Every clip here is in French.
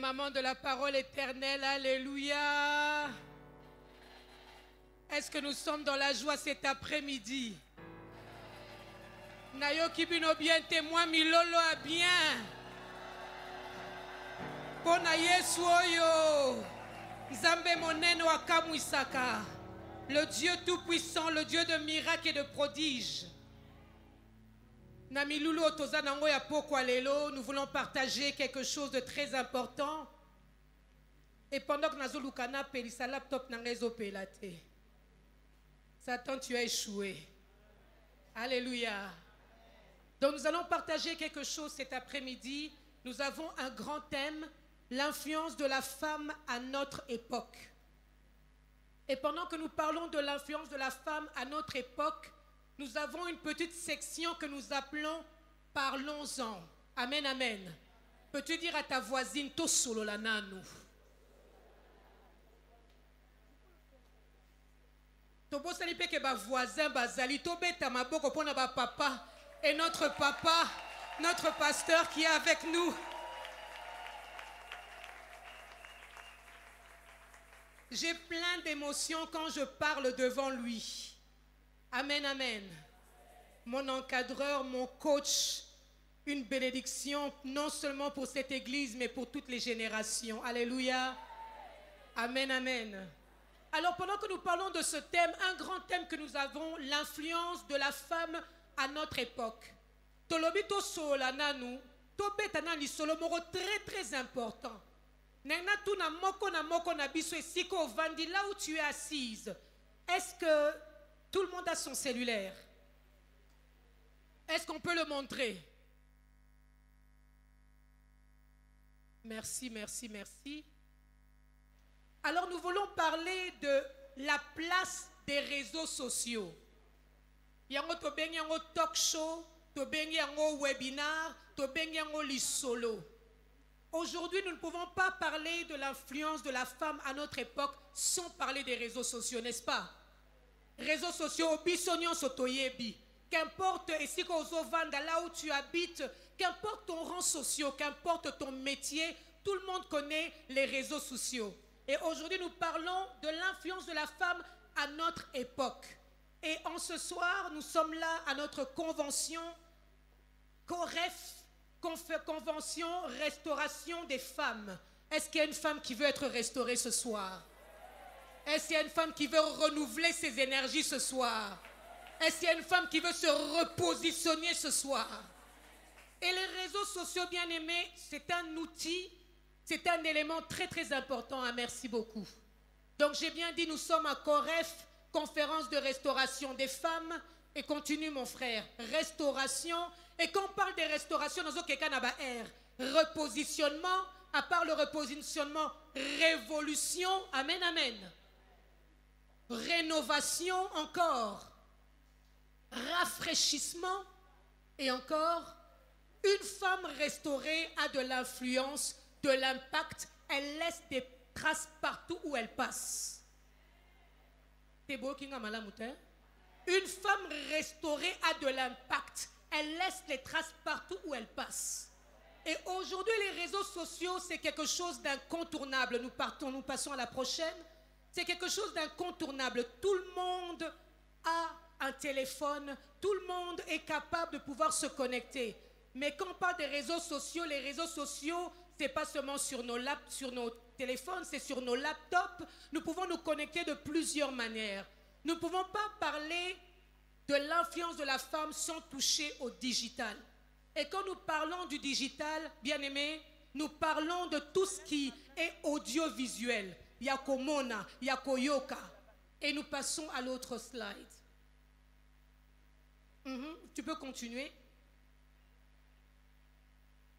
mamans de la parole éternelle, alléluia. Est-ce que nous sommes dans la joie cet après-midi? Nayo kibino bien témoin milolo a bien. Pona Yesu oyo. Nzambe moneno akamwisaka. Le Dieu tout-puissant, le Dieu de miracles et de prodiges. Namilulu otozanango ya pokwa lelo, nous voulons partager quelque chose de très important. Et pendant que nazolukana pelisa laptop nangezo pelate. Satan, tu as échoué. Alléluia. Donc nous allons partager quelque chose cet après-midi. Nous avons un grand thème, l'influence de la femme à notre époque. Et pendant que nous parlons de l'influence de la femme à notre époque, nous avons une petite section que nous appelons « Parlons-en ». Amen, amen. Peux-tu dire à ta voisine « Tosolo la nanou ». Tobo salipe ke ba voisin bazali tobeta maboko pona ba papa et notre papa, notre pasteur qui est avec nous. J'ai plein d'émotions quand je parle devant lui. Amen, amen. Mon encadreur, mon coach, une bénédiction non seulement pour cette église mais pour toutes les générations. Alléluia. Amen, amen. Alors pendant que nous parlons de ce thème, un grand thème que nous avons, l'influence de la femme à notre époque. Tolobito solana nous, tobetana ni solomoro très très important. Nena tu na moko na biso esiko vandi là où tu es assise. Est-ce que tout le monde a son cellulaire? Est-ce qu'on peut le montrer? Merci, merci, merci. Alors nous voulons parler de la place des réseaux sociaux. Yango to bengi yango talk show, to bengi yango webinar, to bengi yango lisolo. Aujourd'hui, nous ne pouvons pas parler de l'influence de la femme à notre époque sans parler des réseaux sociaux, n'est-ce pas? Réseaux sociaux, bisognon sotoyebi. Qu'importe ici vanda là où tu habites, qu'importe ton rang social, qu'importe ton métier, tout le monde connaît les réseaux sociaux. Et aujourd'hui, nous parlons de l'influence de la femme à notre époque. Et en ce soir, nous sommes là à notre convention COREF, Convention Restauration des femmes. Est-ce qu'il y a une femme qui veut être restaurée ce soir? Est-ce qu'il y a une femme qui veut renouveler ses énergies ce soir? Est-ce qu'il y a une femme qui veut se repositionner ce soir? Et les réseaux sociaux, bien aimés, c'est un outil. C'est un élément très très important. Hein, merci beaucoup. Donc j'ai bien dit, nous sommes à COREF, conférence de restauration des femmes. Et continue mon frère, restauration. Et quand on parle de restauration, nous avons repositionnement. À part le repositionnement, révolution. Amen, amen. Rénovation encore. Rafraîchissement. Et encore, une femme restaurée a de l'influence, de l'impact, elle laisse des traces partout où elle passe. Une femme restaurée a de l'impact, elle laisse des traces partout où elle passe. Et aujourd'hui, les réseaux sociaux, c'est quelque chose d'incontournable. Nous passons à la prochaine. C'est quelque chose d'incontournable. Tout le monde a un téléphone, tout le monde est capable de pouvoir se connecter. Mais quand on parle des réseaux sociaux, les réseaux sociaux, c'est pas seulement sur nos téléphones, c'est sur nos laptops. Nous pouvons nous connecter de plusieurs manières. Nous ne pouvons pas parler de l'influence de la femme sans toucher au digital. Et quand nous parlons du digital, bien aimé, nous parlons de tout ce qui est audiovisuel. Yakomona, Yakoyoka. Et nous passons à l'autre slide. Tu peux continuer.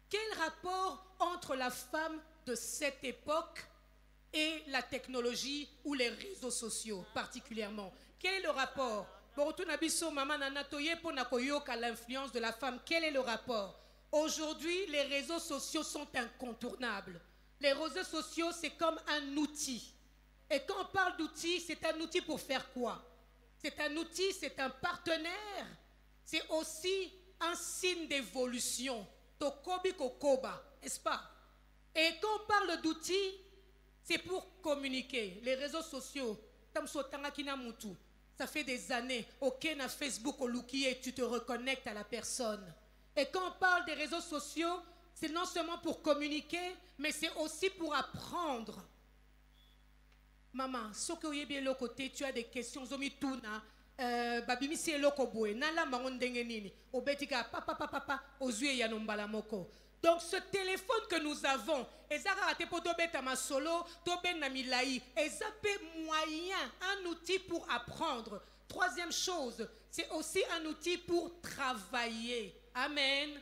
Quel rapport entre la femme de cette époque et la technologie ou les réseaux sociaux particulièrement? Quel est le rapport? L'influence de la femme, quel est le rapport? Aujourd'hui, les réseaux sociaux sont incontournables. Les réseaux sociaux, c'est comme un outil. Et quand on parle d'outil, c'est un outil pour faire quoi? C'est un outil, c'est un partenaire. C'est aussi un signe d'évolution. Tokobi kokoba, n'est-ce pas? Et quand on parle d'outils, c'est pour communiquer. Les réseaux sociaux, ça fait des années, ok, na Facebook, au Lukié, tu te reconnectes à la personne. Et quand on parle des réseaux sociaux, c'est non seulement pour communiquer, mais c'est aussi pour apprendre. Maman, ce que vous avez de côté, tu as des questions, babimi si eloko boye nala mango ndenge nini obetika papa ozue ya nombala moko. Donc ce téléphone que nous avons, ezaka te poto beta masolo, to ben na milai, ezape moyen, un outil pour apprendre. Troisième chose, c'est aussi un outil pour travailler. Amen.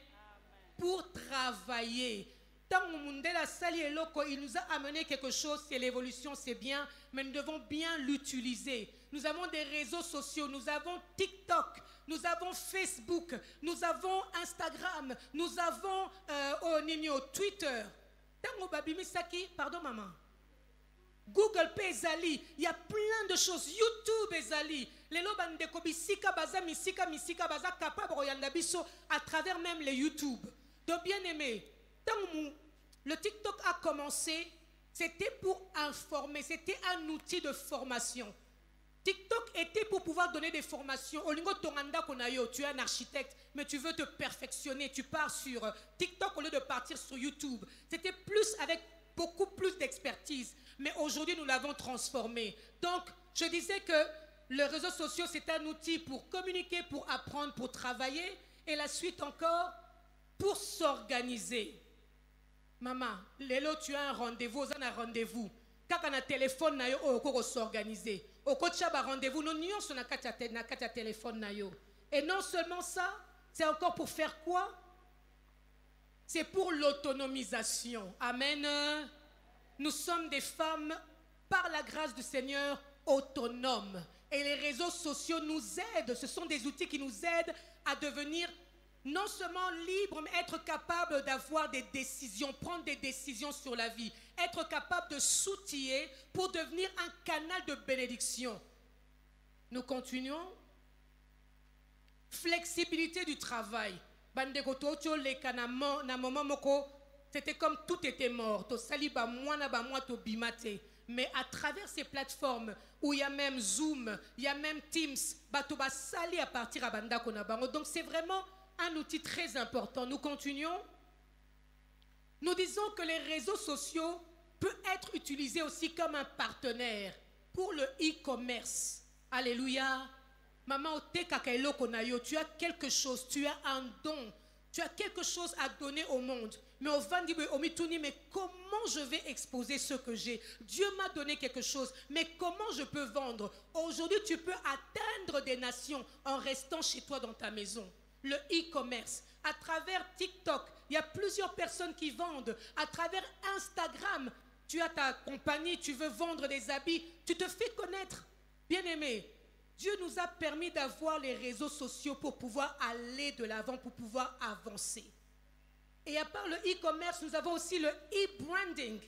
Pour travailler. Tant Mundela Sali Eloko, il nous a amené quelque chose, c'est l'évolution, c'est bien, mais nous devons bien l'utiliser. Nous avons des réseaux sociaux, nous avons TikTok, nous avons Facebook, nous avons Instagram, nous avons Twitter. Tango Babimi Saki, pardon maman. Google Pay Zali, il y a plein de choses. YouTube Zali, les lobandeko bisika baza misika baza capable royanda biso à travers même les YouTube. Donc bien aimé, tant le TikTok a commencé, c'était pour informer, c'était un outil de formation. TikTok était pour pouvoir donner des formations. Olingo Tonganda Konayo, tu es un architecte, mais tu veux te perfectionner, tu pars sur TikTok au lieu de partir sur YouTube. C'était plus avec beaucoup plus d'expertise. Mais aujourd'hui, nous l'avons transformé. Donc, je disais que les réseaux sociaux, c'est un outil pour communiquer, pour apprendre, pour travailler. Et la suite encore, pour s'organiser. Maman, Lélo, tu as un rendez-vous, on a un rendez-vous. Quand on a un téléphone, on peut s'organiser. Au coach, on a un rendez-vous, nous n'y sommes pas téléphone. Et non seulement ça, c'est encore pour faire quoi? C'est pour l'autonomisation. Amen. Nous sommes des femmes, par la grâce du Seigneur, autonomes. Et les réseaux sociaux nous aident. Ce sont des outils qui nous aident à devenir non seulement libres, mais être capables d'avoir des décisions, prendre des décisions sur la vie. Être capable de s'outiller pour devenir un canal de bénédiction. Nous continuons. Flexibilité du travail. C'était comme tout était mort. Mais à travers ces plateformes où il y a même Zoom, il y a même Teams, sali à partir à Bandako Nabango. Donc c'est vraiment un outil très important. Nous continuons. Nous disons que les réseaux sociaux peuvent être utilisés aussi comme un partenaire pour le e-commerce. Alléluia. Maman, tu as quelque chose, tu as un don, tu as quelque chose à donner au monde. Mais au Vandi, mais comment je vais exposer ce que j'ai? Dieu m'a donné quelque chose, mais comment je peux vendre? Aujourd'hui, tu peux atteindre des nations en restant chez toi dans ta maison. Le e-commerce, à travers TikTok, il y a plusieurs personnes qui vendent. À travers Instagram, tu as ta compagnie, tu veux vendre des habits, tu te fais connaître. Bien-aimé, Dieu nous a permis d'avoir les réseaux sociaux pour pouvoir aller de l'avant, pour pouvoir avancer. Et à part le e-commerce, nous avons aussi le e-branding.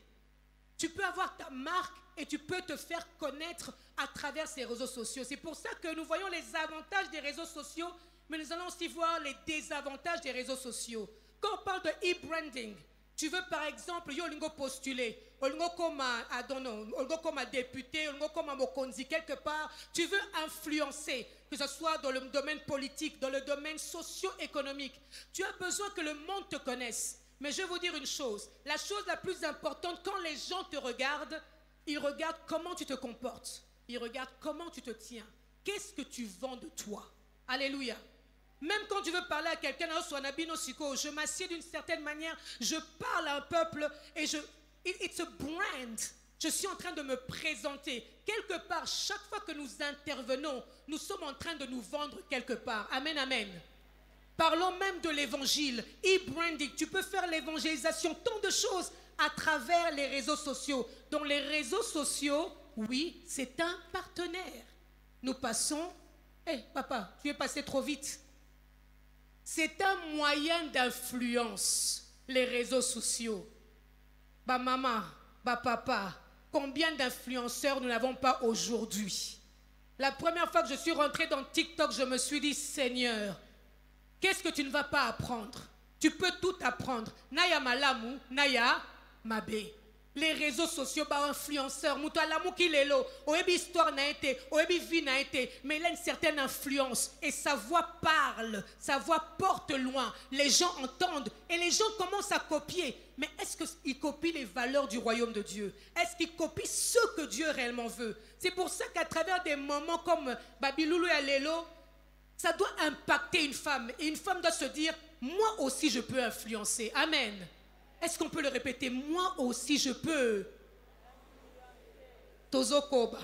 Tu peux avoir ta marque et tu peux te faire connaître à travers ces réseaux sociaux. C'est pour ça que nous voyons les avantages des réseaux sociaux, mais nous allons aussi voir les désavantages des réseaux sociaux. Quand on parle de e-branding, tu veux par exemple, yolingo postuler, yolingo comme député, yolingo comme mokonzi quelque part, tu veux influencer, que ce soit dans le domaine politique, dans le domaine socio-économique. Tu as besoin que le monde te connaisse. Mais je vais vous dire une chose, la chose la plus importante, quand les gens te regardent, ils regardent comment tu te comportes, ils regardent comment tu te tiens, qu'est-ce que tu vends de toi. Alléluia. Même quand tu veux parler à quelqu'un, je m'assieds d'une certaine manière, je parle à un peuple et it's a brand. Je suis en train de me présenter. Quelque part, chaque fois que nous intervenons, nous sommes en train de nous vendre quelque part. Amen, amen. Parlons même de l'évangile. E-branding, tu peux faire l'évangélisation, tant de choses à travers les réseaux sociaux. Donc les réseaux sociaux, oui, c'est un partenaire. Nous passons... papa, tu es passé trop vite. C'est un moyen d'influence, les réseaux sociaux. Bah maman, bah papa, combien d'influenceurs nous n'avons pas aujourd'hui? La première fois que je suis rentrée dans TikTok, je me suis dit, Seigneur, qu'est-ce que tu ne vas pas apprendre? Tu peux tout apprendre. Naya malamu, naya mabe. Les réseaux sociaux, influenceurs, histoire n'a été, vie n'a été, mais il a une certaine influence et sa voix parle, sa voix porte loin. Les gens entendent et les gens commencent à copier. Mais est-ce qu'ils copient les valeurs du royaume de Dieu? Est-ce qu'ils copient ce que Dieu réellement veut? C'est pour ça qu'à travers des moments comme Babiloulou et Alelo, ça doit impacter une femme. Et une femme doit se dire, moi aussi je peux influencer. Amen. Est-ce qu'on peut le répéter? Moi aussi je peux. Tozokoba.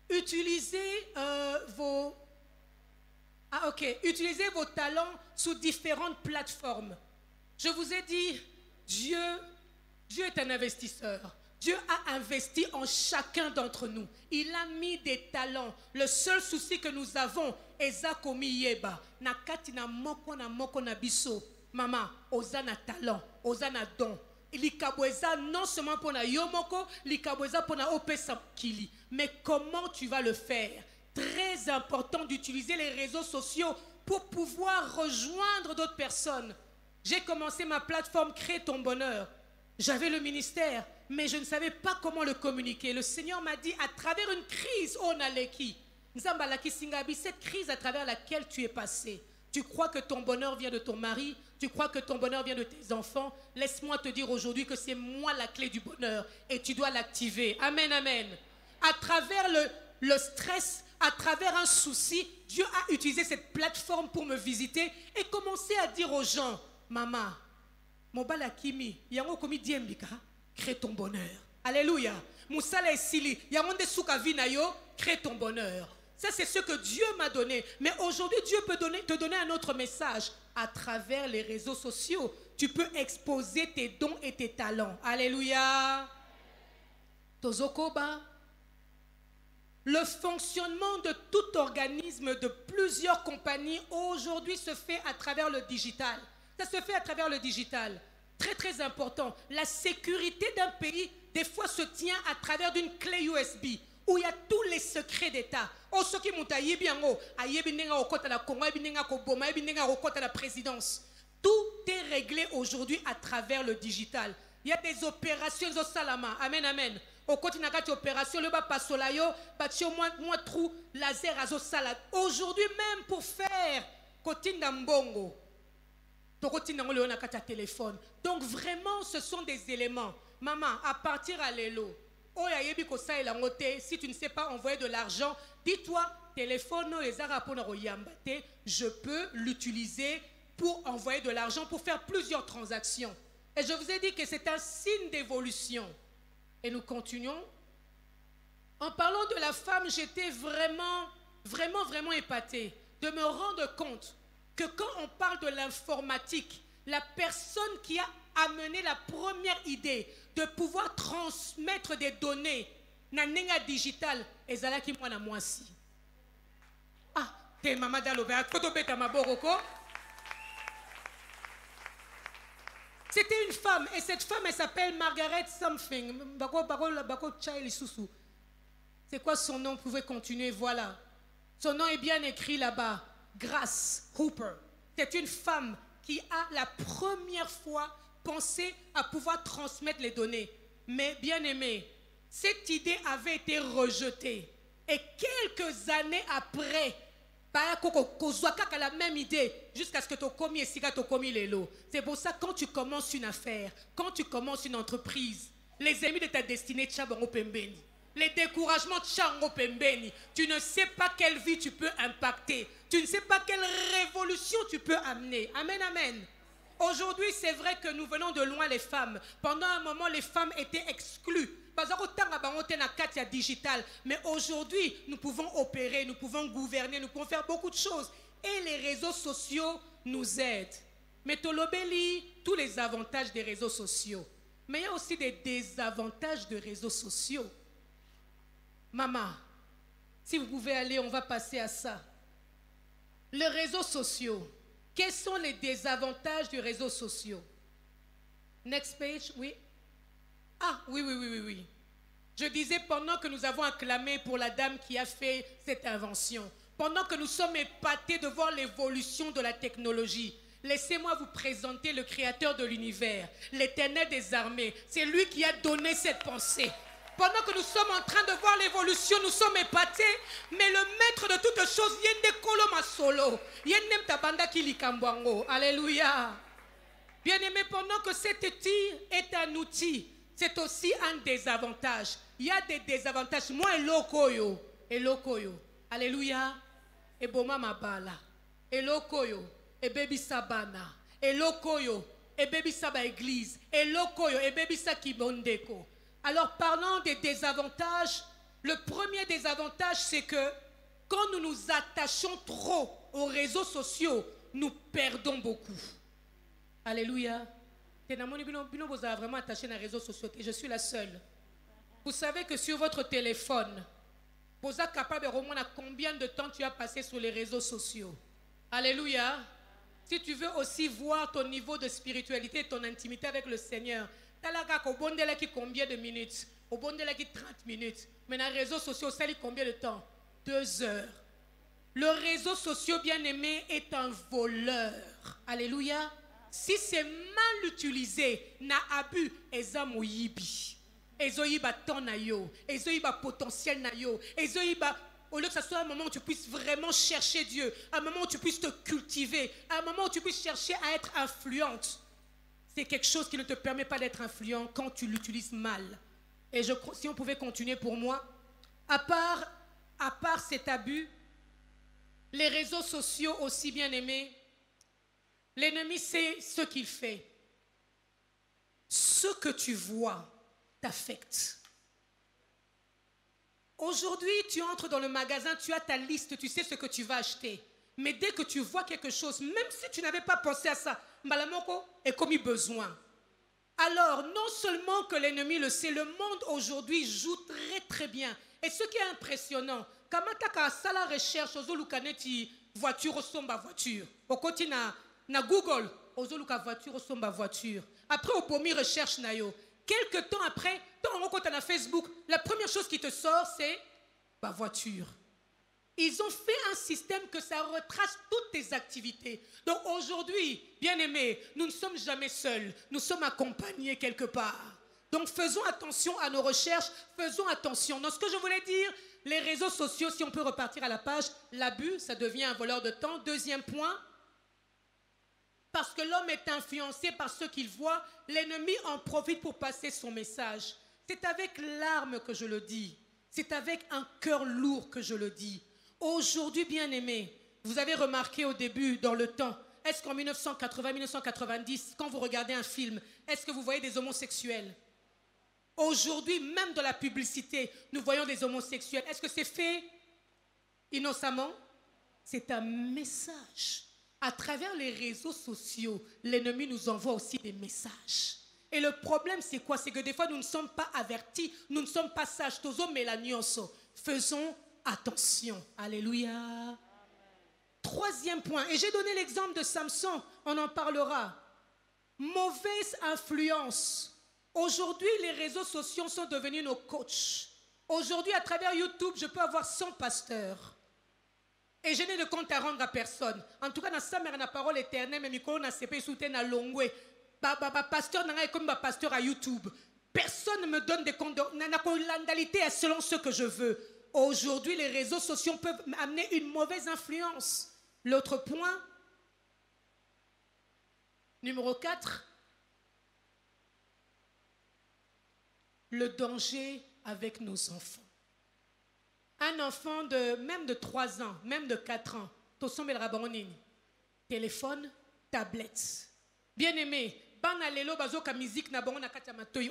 Utilisez utilisez vos talents sous différentes plateformes. Je vous ai dit, Dieu est un investisseur. Dieu a investi en chacun d'entre nous. Il a mis des talents. Le seul souci que nous avons, Ezakomi Yeba, nakati na moko na biso. Maman, osana talent, osana don. Likabweza non seulement pour na yomoko, likabweza pour na opesa kili. Mais comment tu vas le faire? Très important d'utiliser les réseaux sociaux pour pouvoir rejoindre d'autres personnes. J'ai commencé ma plateforme Crée ton bonheur. J'avais le ministère, mais je ne savais pas comment le communiquer. Le Seigneur m'a dit, à travers une crise, cette crise à travers laquelle tu es passé, tu crois que ton bonheur vient de ton mari, tu crois que ton bonheur vient de tes enfants. Laisse-moi te dire aujourd'hui que c'est moi la clé du bonheur et tu dois l'activer. Amen, amen. À travers le stress, à travers un souci, Dieu a utilisé cette plateforme pour me visiter et commencer à dire aux gens, maman, Mobala Kimi, yango komi diembika, crée ton bonheur. Alléluia. Moussala Esili, yango de souka vinayo, crée ton bonheur. Ça, c'est ce que Dieu m'a donné. Mais aujourd'hui, Dieu peut te donner un autre message. À travers les réseaux sociaux, tu peux exposer tes dons et tes talents. Alléluia. Tozokoba. Le fonctionnement de tout organisme, de plusieurs compagnies, aujourd'hui se fait à travers le digital. Ça se fait à travers le digital. Très, très important. La sécurité d'un pays, des fois, se tient à travers d'une clé USB où il y a tous les secrets d'État. La présidence. Tout est réglé aujourd'hui à travers le digital. Il y a des opérations au Salama. Amen, amen. Au côté de opération, le bas pasolayo, patio moins trou laser azo salade. Aujourd'hui même pour faire côté d'ambongo. Téléphone. Donc vraiment, ce sont des éléments. Maman, à partir à l'élo, si tu ne sais pas envoyer de l'argent, dis-toi, téléphone, je peux l'utiliser pour envoyer de l'argent, pour faire plusieurs transactions. Et je vous ai dit que c'est un signe d'évolution. Et nous continuons. En parlant de la femme, j'étais vraiment épatée de me rendre compte que quand on parle de l'informatique, la personne qui a amené la première idée de pouvoir transmettre des données nanenga digital ezalaki mwana mwasi. Ah, te mama dalobe akoto beta maboroko. C'était une femme et cette femme elle s'appelle Margaret something. C'est quoi son nom? Vous pouvez continuer, voilà. Son nom est bien écrit là-bas. Grace Hooper. C'est une femme qui a la première fois pensé à pouvoir transmettre les données. Mais bien aimé, cette idée avait été rejetée. Et quelques années après, la même idée, jusqu'à ce que tu commis et tu commis les lots. C'est pour ça quand tu commences une affaire, quand tu commences une entreprise, les ennemis de ta destinée, les découragements, tu ne sais pas quelle vie tu peux impacter. Tu ne sais pas quelle révolution tu peux amener. Amen, amen. Aujourd'hui, c'est vrai que nous venons de loin les femmes. Pendant un moment, les femmes étaient exclues. Mais aujourd'hui, nous pouvons opérer, nous pouvons gouverner, nous pouvons faire beaucoup de choses. Et les réseaux sociaux nous aident. Mais Tolobeli, tous les avantages des réseaux sociaux. Mais il y a aussi des désavantages de réseaux sociaux. Maman, si vous pouvez aller, on va passer à ça. Les réseaux sociaux. Quels sont les désavantages des réseaux sociaux? Next page, oui. Ah, oui. Je disais, pendant que nous avons acclamé pour la dame qui a fait cette invention, pendant que nous sommes épatés de voir l'évolution de la technologie, Laissez-moi vous présenter le créateur de l'univers, l'Éternel des armées. C'est lui qui a donné cette pensée. Pendant que nous sommes en train de voir l'évolution, nous sommes épatés, mais le maître de toutes choses, Yende Koloma Solo, Yende Tabanda Kilikambwango. Alléluia. Bien-aimé, pendant que cet outil est un outil, c'est aussi un désavantage. Il y a des désavantages. Moi, elokoyo. Alléluia. Et boma mabala. Elokoyo. Et baby sabana. Elokoyo. Et baby saba église. Elokoyo. Et baby sa kibondeko. Alors, parlant des désavantages, le premier désavantage, c'est que quand nous nous attachons trop aux réseaux sociaux, nous perdons beaucoup. Alléluia. Vous avez vraiment attaché aux réseaux sociaux et je suis la seule. Vous savez que sur votre téléphone, vous êtes capable de remonter à combien de temps tu as passé sur les réseaux sociaux. Alléluia. Si tu veux aussi voir ton niveau de spiritualité, ton intimité avec le Seigneur, tu as combien de minutes? Au bon de 30 minutes. Mais dans les réseaux sociaux, ça dit combien de temps? 2 heures. Le réseau social, bien aimé, est un voleur. Alléluia. Si c'est mal utilisé, na abus, eza moyibi. Ezoyiba ton na yo, ezoyiba potentiel na yo, ezoyiba, au lieu que ce soit un moment où tu puisses vraiment chercher Dieu, un moment où tu puisses te cultiver, un moment où tu puisses chercher à être influente. C'est quelque chose qui ne te permet pas d'être influent quand tu l'utilises mal. Et si on pouvait continuer pour moi, à part cet abus, les réseaux sociaux aussi bien aimés, l'ennemi sait ce qu'il fait. Ce que tu vois t'affecte. Aujourd'hui, tu entres dans le magasin, tu as ta liste, tu sais ce que tu vas acheter. Mais dès que tu vois quelque chose, même si tu n'avais pas pensé à ça, Malamoko est commis besoin. Alors, non seulement que l'ennemi le sait, le monde aujourd'hui joue très très bien. Et ce qui est impressionnant, quand tu as la recherche, voiture, somba voiture. Au côté na Google, ozoluka voiture, somba voiture. Après, au pomi recherche nayo. Quelques temps après, quand tu as Facebook, la première chose qui te sort, c'est ma voiture. Ils ont fait un système que ça retrace toutes tes activités. Donc aujourd'hui, bien aimés, nous ne sommes jamais seuls. Nous sommes accompagnés quelque part. Donc faisons attention à nos recherches, faisons attention. Donc ce que je voulais dire, les réseaux sociaux, si on peut repartir à la page, l'abus, ça devient un voleur de temps. Deuxième point, parce que l'homme est influencé par ce qu'il voit, l'ennemi en profite pour passer son message. C'est avec larmes que je le dis. C'est avec un cœur lourd que je le dis. Aujourd'hui, bien-aimés, vous avez remarqué au début, dans le temps, est-ce qu'en 1980, 1990, quand vous regardez un film, est-ce que vous voyez des homosexuels? Aujourd'hui, même dans la publicité, nous voyons des homosexuels. Est-ce que c'est fait innocemment? C'est un message. À travers les réseaux sociaux, l'ennemi nous envoie aussi des messages. Et le problème, c'est quoi? C'est que des fois, nous ne sommes pas avertis, nous ne sommes pas sages. Faisons attention. Alléluia. Amen. Troisième point, et j'ai donné l'exemple de Samson, on en parlera. Mauvaise influence. Aujourd'hui, les réseaux sociaux sont devenus nos coachs. Aujourd'hui, à travers YouTube, je peux avoir 100 pasteurs. Et je n'ai de compte à rendre à personne. En tout cas, dans sa mère, la parole éternelle, mais micro, n'a pas soutenu à Longwe. Pasteur n'a comme pasteur à YouTube. Personne ne me donne des comptes. N'a l'andalité selon ce que je veux. Aujourd'hui, les réseaux sociaux peuvent amener une mauvaise influence. L'autre point, numéro 4, le danger avec nos enfants. Un enfant même de 3 ans, même de 4 ans, téléphone, tablette. Bien-aimé,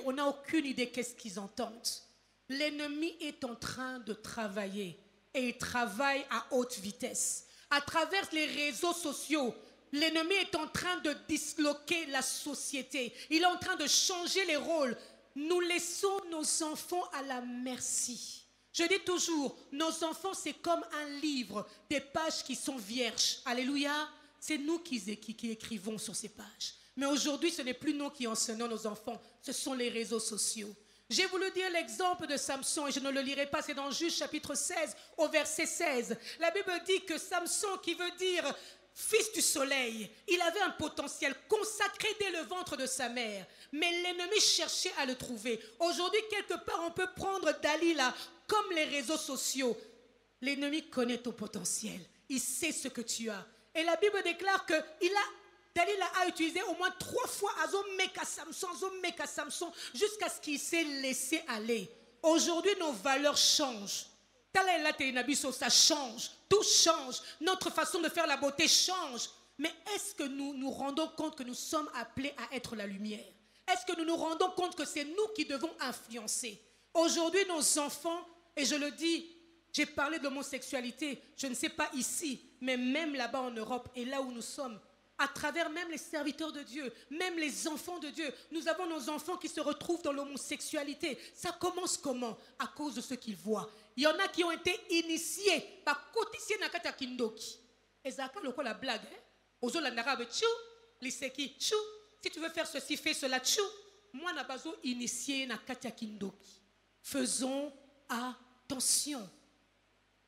on n'a aucune idée qu'est-ce qu'ils entendent. L'ennemi est en train de travailler et il travaille à haute vitesse. À travers les réseaux sociaux, l'ennemi est en train de disloquer la société. Il est en train de changer les rôles. Nous laissons nos enfants à la merci. Je dis toujours, nos enfants, c'est comme un livre, des pages qui sont vierges. Alléluia. C'est nous qui écrivons sur ces pages. Mais aujourd'hui, ce n'est plus nous qui enseignons nos enfants, ce sont les réseaux sociaux. J'ai voulu dire l'exemple de Samson et je ne le lirai pas, c'est dans Juge chapitre 16 au verset 16. La Bible dit que Samson, qui veut dire fils du soleil. Il avait un potentiel consacré dès le ventre de sa mère. Mais l'ennemi cherchait à le trouver. Aujourd'hui, quelque part, on peut prendre Dalila comme les réseaux sociaux. L'ennemi connaît ton potentiel. Il sait ce que tu as. Et la Bible déclare que Dalila a utilisé au moins 3 fois Azomeka Samson, jusqu'à ce qu'il s'est laissé aller. Aujourd'hui, nos valeurs changent. Ça change. Tout change. Notre façon de faire la beauté change. Mais est-ce que nous nous rendons compte que nous sommes appelés à être la lumière? Est-ce que nous nous rendons compte que c'est nous qui devons influencer? Aujourd'hui, nos enfants, et je le dis, j'ai parlé d'homosexualité, je ne sais pas ici, mais même là-bas en Europe et là où nous sommes, à travers même les serviteurs de Dieu, même les enfants de Dieu, nous avons nos enfants qui se retrouvent dans l'homosexualité. Ça commence comment? À cause de ce qu'ils voient. Il y en a qui ont été initiés par Kotissé Nakata Kindoki. Et ça a la blague. Ozo la narabe tchou, l'iseki tchou. Si tu veux faire ceci, fais cela tchou. Moi, n'a pas initié Nakata Kindoki. Faisons attention.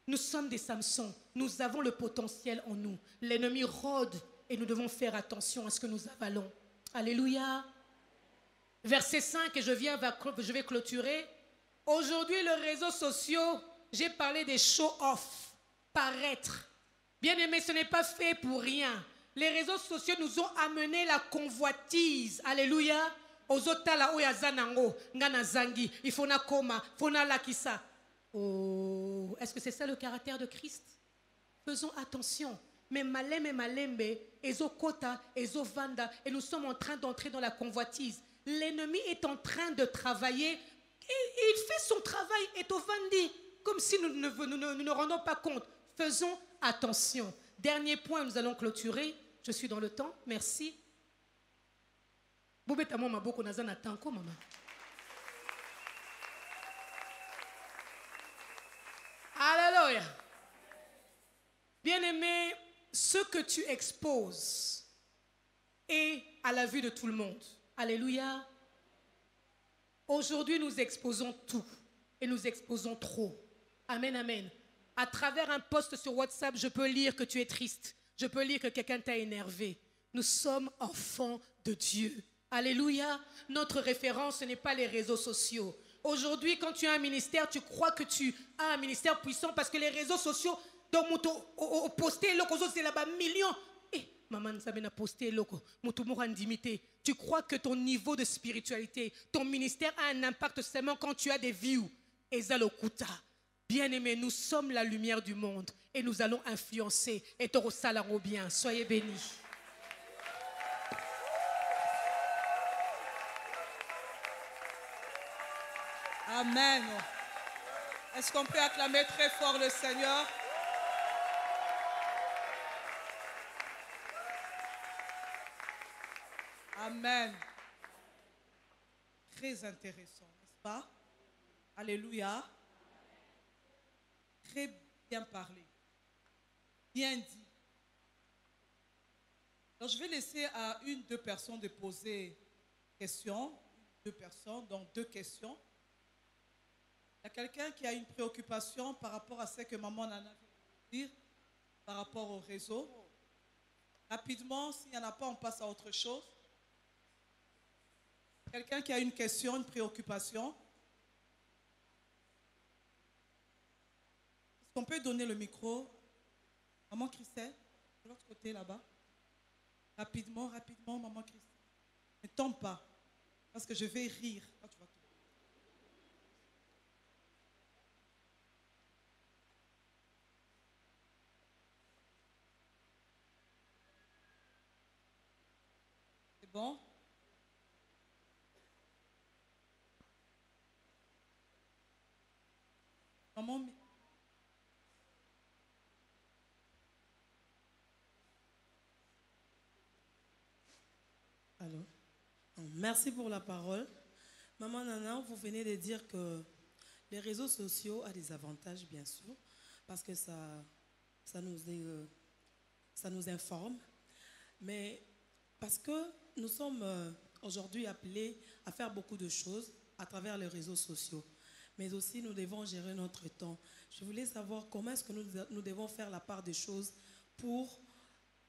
Nous sommes des Samsons. Nous avons le potentiel en nous. L'ennemi rôde et nous devons faire attention à ce que nous avalons. Alléluia. Verset 5, et je vais clôturer. Aujourd'hui, les réseaux sociaux, j'ai parlé des show-off, paraître. Bien aimé, ce n'est pas fait pour rien. Les réseaux sociaux nous ont amené la convoitise. Alléluia. Ozotala oyazanango, ngana zangi, ifona koma, fona lakisa. Oh, est-ce que c'est ça le caractère de Christ? Faisons attention. Mais malembe, ezokota, ezovanda, et nous sommes en train d'entrer dans la convoitise. L'ennemi est en train de travailler. Et il fait son travail et tovandi, comme si nous ne rendons pas compte. Faisons attention. Dernier point, nous allons clôturer. Je suis dans le temps. Merci. Alléluia. Bien-aimé, ce que tu exposes est à la vue de tout le monde. Alléluia. Aujourd'hui, nous exposons tout et nous exposons trop. Amen, amen. À travers un post sur WhatsApp, je peux lire que tu es triste. Je peux lire que quelqu'un t'a énervé. Nous sommes enfants de Dieu. Alléluia. Notre référence, ce n'est pas les réseaux sociaux. Aujourd'hui, quand tu as un ministère, tu crois que tu as un ministère puissant parce que les réseaux sociaux, donc, au posté, c'est là-bas, millions. Maman, ça m'a posté, tu crois que ton niveau de spiritualité, ton ministère a un impact seulement quand tu as des views. Bien-aimés, nous sommes la lumière du monde et nous allons influencer. Et Toro Salaro bien. Soyez bénis. Amen. Est-ce qu'on peut acclamer très fort le Seigneur? Amen. Très intéressant, n'est-ce pas? Alléluia. Très bien parlé. Bien dit. Donc, je vais laisser à 1-2 personnes de poser questions. 2 personnes, donc 2 questions. Il y a quelqu'un qui a une préoccupation par rapport à ce que maman en a dit, par rapport au réseau. Rapidement, s'il n'y en a pas, on passe à autre chose. Quelqu'un qui a une question, une préoccupation. Est-ce qu'on peut donner le micro? Maman Christelle, de l'autre côté là-bas. Rapidement, maman Christelle. Ne tombe pas, parce que je vais rire quand tu vas tomber. C'est bon? Maman, allô? Merci pour la parole. Maman Nana, vous venez de dire que les réseaux sociaux ont des avantages, bien sûr, parce que ça nous informe. Mais parce que nous sommes aujourd'hui appelés à faire beaucoup de choses à travers les réseaux sociaux. Mais aussi, nous devons gérer notre temps. Je voulais savoir comment est-ce que nous devons faire la part des choses pour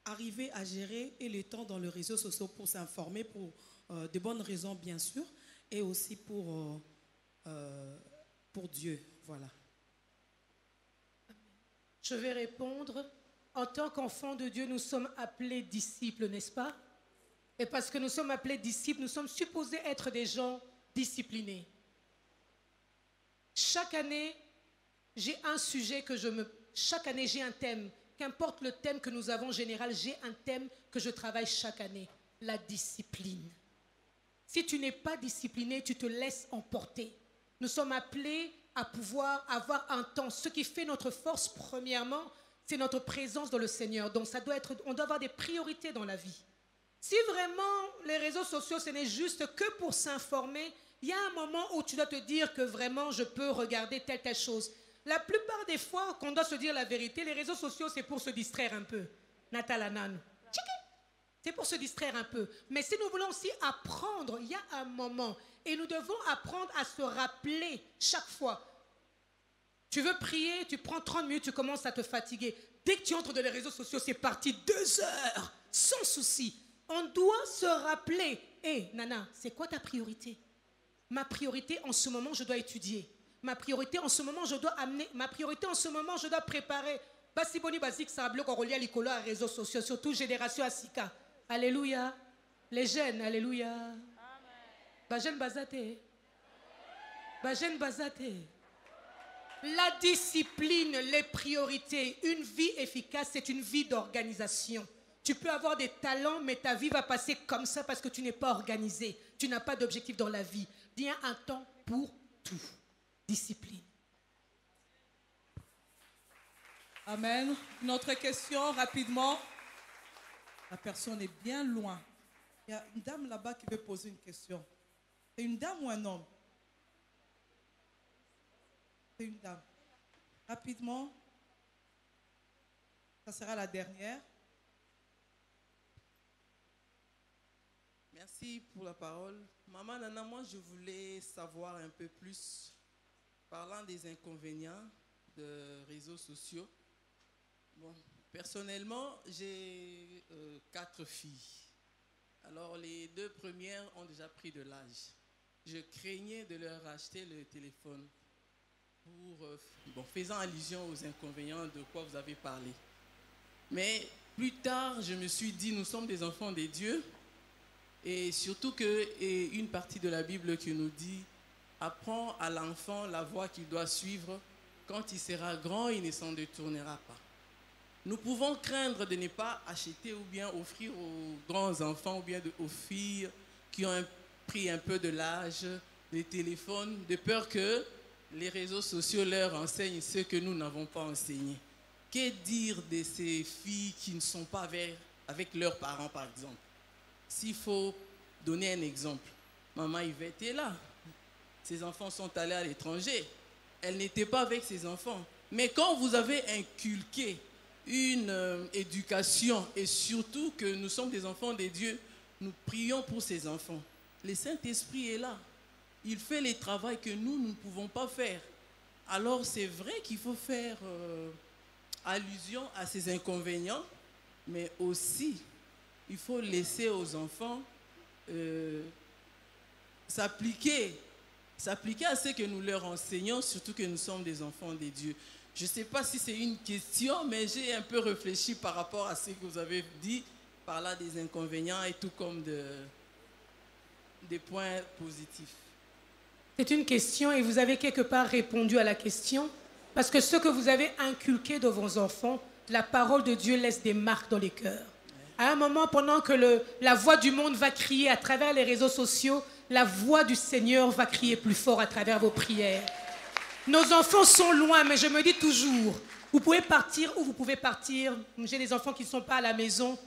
arriver à gérer et le temps dans les réseaux sociaux pour s'informer, pour de bonnes raisons bien sûr, et aussi pour Dieu. Voilà. Je vais répondre. En tant qu'enfants de Dieu, nous sommes appelés disciples, n'est-ce pas? Et parce que nous sommes appelés disciples, nous sommes supposés être des gens disciplinés. Chaque année, j'ai un sujet Chaque année, j'ai un thème. Qu'importe le thème que nous avons en général, j'ai un thème que je travaille chaque année. La discipline. Si tu n'es pas discipliné, tu te laisses emporter. Nous sommes appelés à pouvoir avoir un temps. Ce qui fait notre force, premièrement, c'est notre présence dans le Seigneur. Donc on doit avoir des priorités dans la vie. Si vraiment les réseaux sociaux, ce n'est juste que pour s'informer, il y a un moment où tu dois te dire que vraiment je peux regarder telle chose. La plupart des fois, qu'on doit se dire la vérité, les réseaux sociaux, c'est pour se distraire un peu. Natalanan. C'est pour se distraire un peu. Mais si nous voulons aussi apprendre, il y a un moment. Et nous devons apprendre à se rappeler chaque fois. Tu veux prier, tu prends 30 minutes, tu commences à te fatiguer. Dès que tu entres dans les réseaux sociaux, c'est parti 2 heures, sans souci. On doit se rappeler. Hé, Nana, c'est quoi ta priorité? Ma priorité, en ce moment, je dois étudier. Ma priorité, en ce moment, je dois amener. Ma priorité, en ce moment, je dois préparer. Basiboni basique, ça a bloqué relié à l'école, à réseaux sociaux, surtout génération Asika. Alléluia. Les jeunes, alléluia. Bajen bazate. Bajen bazate. La discipline, les priorités, une vie efficace, c'est une vie d'organisation. Tu peux avoir des talents, mais ta vie va passer comme ça parce que tu n'es pas organisé. Tu n'as pas d'objectif dans la vie. Il y a un temps pour tout. Discipline. Amen. Une autre question, rapidement. La personne est bien loin. Il y a une dame là-bas qui veut poser une question. C'est une dame ou un homme? C'est une dame. Rapidement. Ça sera la dernière. Merci pour la parole. Maman Nana, moi je voulais savoir un peu plus, parlant des inconvénients de réseaux sociaux. Bon, personnellement, j'ai 4 filles. Alors les 2 premières ont déjà pris de l'âge. Je craignais de leur acheter le téléphone pour, faisant allusion aux inconvénients de quoi vous avez parlé. Mais plus tard, je me suis dit, nous sommes des enfants des dieux. Et surtout qu'une partie de la Bible qui nous dit « Apprends à l'enfant la voie qu'il doit suivre. Quand il sera grand, il ne s'en détournera pas. » Nous pouvons craindre de ne pas acheter ou bien offrir aux grands enfants ou bien aux filles qui ont pris un peu de l'âge les téléphones, de peur que les réseaux sociaux leur enseignent ce que nous n'avons pas enseigné. Que dire de ces filles qui ne sont pas avec leurs parents, par exemple? S'il faut donner un exemple, maman Yvette est là. Ses enfants sont allés à l'étranger. Elle n'était pas avec ses enfants. Mais quand vous avez inculqué une éducation et surtout que nous sommes des enfants de Dieu, nous prions pour ces enfants. Le Saint-Esprit est là. Il fait les travaux que nous ne pouvons pas faire. Alors c'est vrai qu'il faut faire allusion à ces inconvénients, mais aussi il faut laisser aux enfants s'appliquer à ce que nous leur enseignons, surtout que nous sommes des enfants de Dieu. Je ne sais pas si c'est une question, mais j'ai un peu réfléchi par rapport à ce que vous avez dit, par là des inconvénients et tout comme des points positifs. C'est une question et vous avez quelque part répondu à la question, parce que ce que vous avez inculqué de vos enfants, la parole de Dieu laisse des marques dans les cœurs. À un moment, pendant que la voix du monde va crier à travers les réseaux sociaux, la voix du Seigneur va crier plus fort à travers vos prières. Nos enfants sont loin, mais je me dis toujours, vous pouvez partir où vous pouvez partir. J'ai des enfants qui ne sont pas à la maison,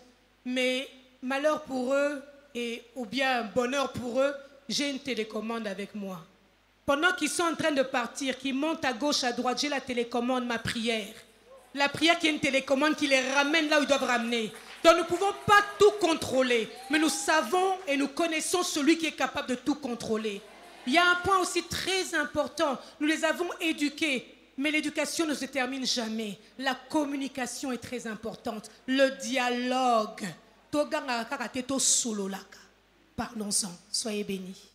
mais malheur pour eux, ou bien bonheur pour eux, j'ai une télécommande avec moi. Pendant qu'ils sont en train de partir, qu'ils montent à gauche, à droite, j'ai la télécommande, ma prière. La prière qui est une télécommande qui les ramène là où ils doivent ramener. Donc nous ne pouvons pas tout contrôler, mais nous savons et nous connaissons celui qui est capable de tout contrôler. Il y a un point aussi très important, nous les avons éduqués Mais l'éducation ne se termine jamais. La communication est très importante. Le dialogue. Parlons-en. Soyez bénis.